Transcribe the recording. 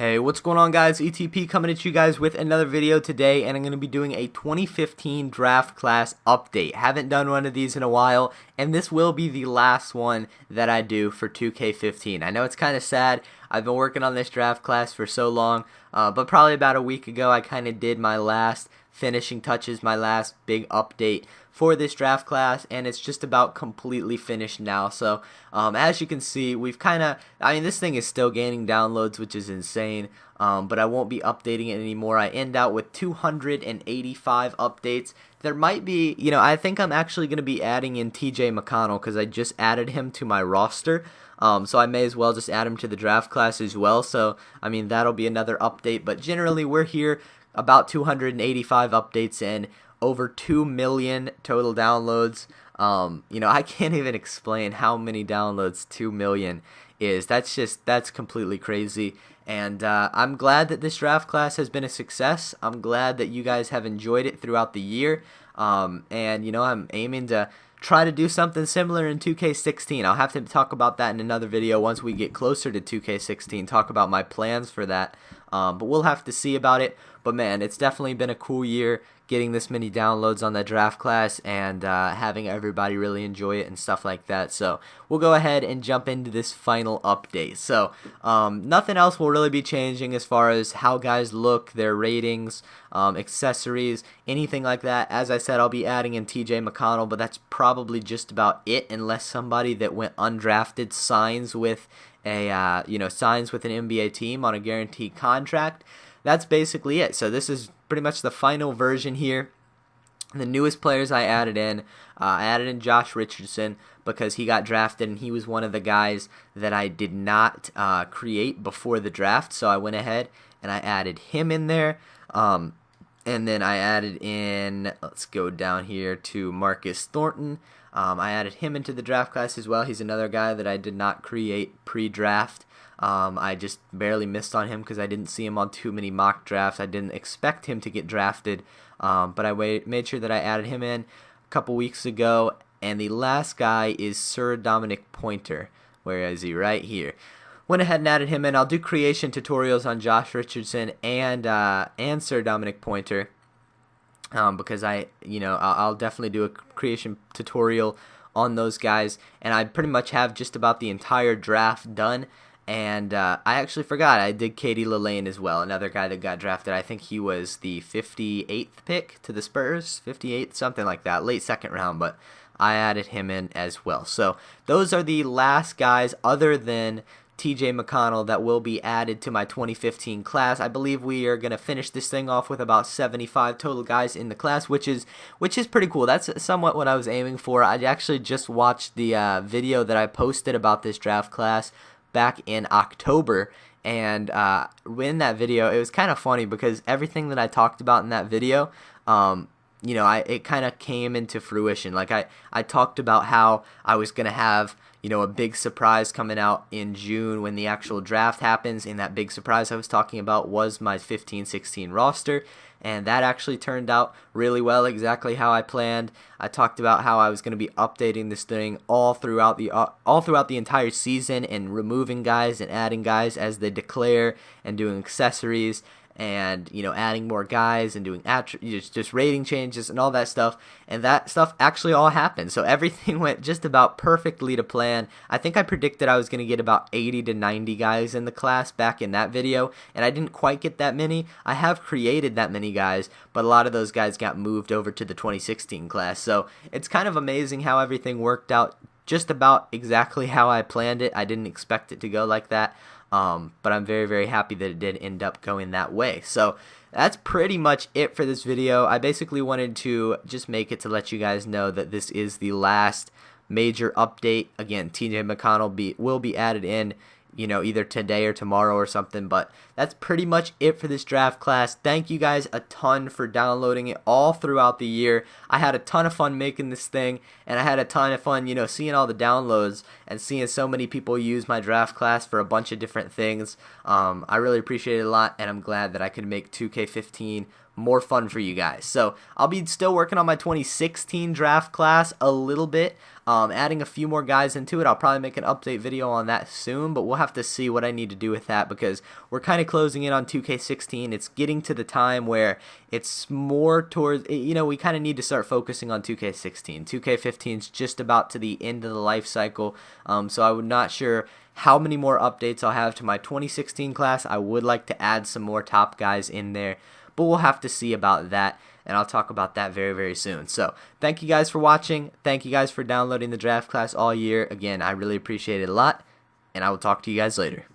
Hey, what's going on, guys? ETP coming at you guys with another video today, and I'm going to be doing a 2015 draft class update. Haven't done one of these in a while, and this will be the last one that I do for 2K15. I know it's kind of sad. I've been working on this draft class for so long, but probably about a week ago I kind of did my last finishing touches, my last big update for this draft class, and it's just about completely finished now. So as you can see, we've this thing is still gaining downloads, which is insane, but I won't be updating it anymore. I end out with 285 updates. There might be, I think I'm actually going to be adding in TJ McConnell because I just added him to my roster. So I may as well just add him to the draft class as well. So, that'll be another update. But generally, we're here about 285 updates in, over 2 million total downloads. I can't even explain how many downloads 2 million is. That's completely crazy. And I'm glad that this draft class has been a success. I'm glad that you guys have enjoyed it throughout the year. I'm aiming to try to do something similar in 2K16. I'll have to talk about that in another video once we get closer to 2K16, talk about my plans for that. But we'll have to see about it. But man, it's definitely been a cool year getting this many downloads on the draft class and having everybody really enjoy it and stuff like that. So we'll go ahead and jump into this final update. So nothing else will really be changing as far as how guys look, their ratings, accessories, anything like that. As I said, I'll be adding in TJ McConnell, but that's probably just about it, unless somebody that went undrafted signs with an NBA team on a guaranteed contract. That's basically it. So this is pretty much the final version here. The newest players I added in Josh Richardson because he got drafted and he was one of the guys that I did not create before the draft. So I went ahead and I added him in there. And then I added in, let's go down here to Marcus Thornton. I added him into the draft class as well. He's another guy that I did not create pre-draft. I just barely missed on him because I didn't see him on too many mock drafts. I didn't expect him to get drafted, but I made sure that I added him in a couple weeks ago. And the last guy is Sir Dominic Pointer. Where is he? Right here. Went ahead and added him in. I'll do creation tutorials on Josh Richardson and Sir Dominic Pointer because I'll definitely do a creation tutorial on those guys. And I pretty much have just about the entire draft done. And I actually forgot, I did Katie Lillane as well, another guy that got drafted. I think he was the 58th pick to the Spurs, 58th, something like that, late second round, but I added him in as well. So those are the last guys other than TJ McConnell that will be added to my 2015 class. I believe we are going to finish this thing off with about 75 total guys in the class, which is pretty cool. That's somewhat what I was aiming for. I actually just watched the video that I posted about this draft class back in October, and in that video it was kind of funny because everything that I talked about in that video, it kind of came into fruition. Like I talked about how I was gonna have a big surprise coming out in June when the actual draft happens, and that big surprise I was talking about was my 15-16 roster, and that actually turned out really well, exactly how I planned. I talked about how I was going to be updating this thing all throughout the entire season and removing guys and adding guys as they declare and doing accessories and adding more guys and doing just rating changes and all that stuff, and that stuff actually all happened. So everything went just about perfectly to plan. I think I predicted I was going to get about 80 to 90 guys in the class back in that video, and I didn't quite get that many. I have created that many guys, but a lot of those guys got moved over to the 2016 class. So it's kind of amazing how everything worked out just about exactly how I planned it. I didn't expect it to go like that. But I'm very, very happy that it did end up going that way. So that's pretty much it for this video. I basically wanted to just make it to let you guys know that this is the last major update. Again, TJ McConnell will be added in, either today or tomorrow or something. But that's pretty much it for this draft class. Thank you guys a ton for downloading it all throughout the year. I had a ton of fun making this thing, and I had a ton of fun, seeing all the downloads and seeing so many people use my draft class for a bunch of different things. I really appreciate it a lot, and I'm glad that I could make 2K15 more fun for you guys. So I'll be still working on my 2016 draft class a little bit, adding a few more guys into it. I'll probably make an update video on that soon, but we'll have to see what I need to do with that because we're kind of closing in on 2K16. It's getting to the time where it's more towards, we kind of need to start focusing on 2K16. 2K15 is just about to the end of the life cycle, so I'm not sure how many more updates I'll have to my 2016 class. I would like to add some more top guys in there, but we'll have to see about that, and I'll talk about that very, very soon. So thank you guys for watching. Thank you guys for downloading the draft class all year. Again, I really appreciate it a lot, and I will talk to you guys later.